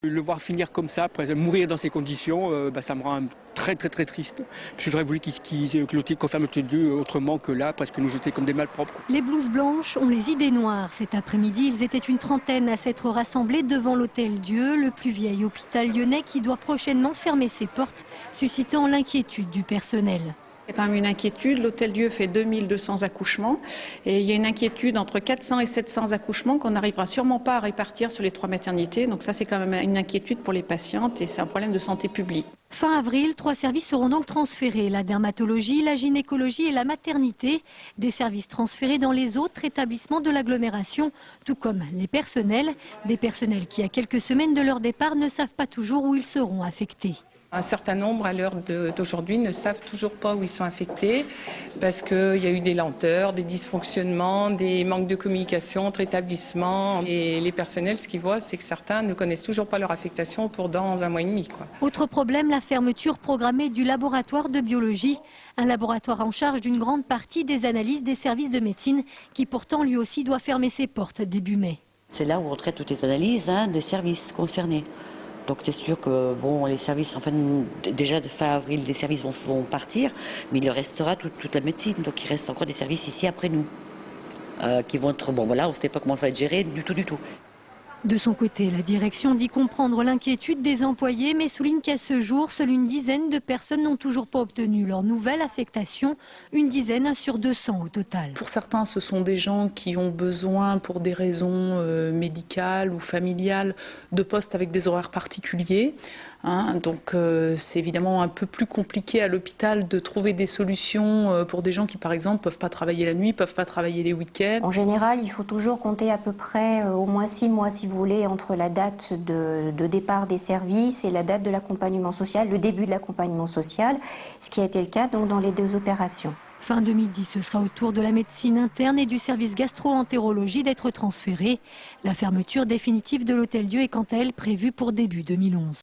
Le voir finir comme ça, après mourir dans ces conditions, ça me rend très triste. Parce que j'aurais voulu que l'hôtel confirme l'hôtel Dieu autrement que là, parce que nous jeter comme des malpropres. Les blouses blanches ont les idées noires. Cet après-midi, ils étaient une trentaine à s'être rassemblés devant l'hôtel Dieu, le plus vieil hôpital lyonnais qui doit prochainement fermer ses portes, suscitant l'inquiétude du personnel. Il y a quand même une inquiétude. L'Hôtel Dieu fait 2200 accouchements et il y a une inquiétude entre 400 et 700 accouchements qu'on n'arrivera sûrement pas à répartir sur les 3 maternités. Donc ça, c'est quand même une inquiétude pour les patientes et c'est un problème de santé publique. Fin avril, 3 services seront donc transférés. La dermatologie, la gynécologie et la maternité. Des services transférés dans les autres établissements de l'agglomération, tout comme les personnels. Des personnels qui, à quelques semaines de leur départ, ne savent pas toujours où ils seront affectés. Un certain nombre, à l'heure d'aujourd'hui, ne savent toujours pas où ils sont affectés parce qu'il y a eu des lenteurs, des dysfonctionnements, des manques de communication entre établissements. Et les personnels, ce qu'ils voient, c'est que certains ne connaissent toujours pas leur affectation pour dans 1 mois et demi. Autre problème, la fermeture programmée du laboratoire de biologie. Un laboratoire en charge d'une grande partie des analyses des services de médecine qui pourtant lui aussi doit fermer ses portes début mai. C'est là où on traite toutes les analyses des services concernés. Donc c'est sûr que les services, déjà de fin avril, les services vont partir, mais il restera toute la médecine. Donc il reste encore des services ici après nous, qui vont être, on ne sait pas comment ça va être géré du tout. De son côté, la direction dit comprendre l'inquiétude des employés, mais souligne qu'à ce jour, seule une dizaine de personnes n'ont toujours pas obtenu leur nouvelle affectation, une dizaine sur 200 au total. Pour certains, ce sont des gens qui ont besoin, pour des raisons médicales ou familiales, de postes avec des horaires particuliers. Donc c'est évidemment un peu plus compliqué à l'hôpital de trouver des solutions pour des gens qui, par exemple, ne peuvent pas travailler la nuit, ne peuvent pas travailler les week-ends. En général, il faut toujours compter à peu près au moins 6 mois, si vous voulez, entre la date de départ des services et la date de l'accompagnement social, le début de l'accompagnement social, ce qui a été le cas donc, dans les 2 opérations. Fin 2010, ce sera au tour de la médecine interne et du service gastro-entérologie d'être transférés. La fermeture définitive de l'Hôtel Dieu est quant à elle prévue pour début 2011.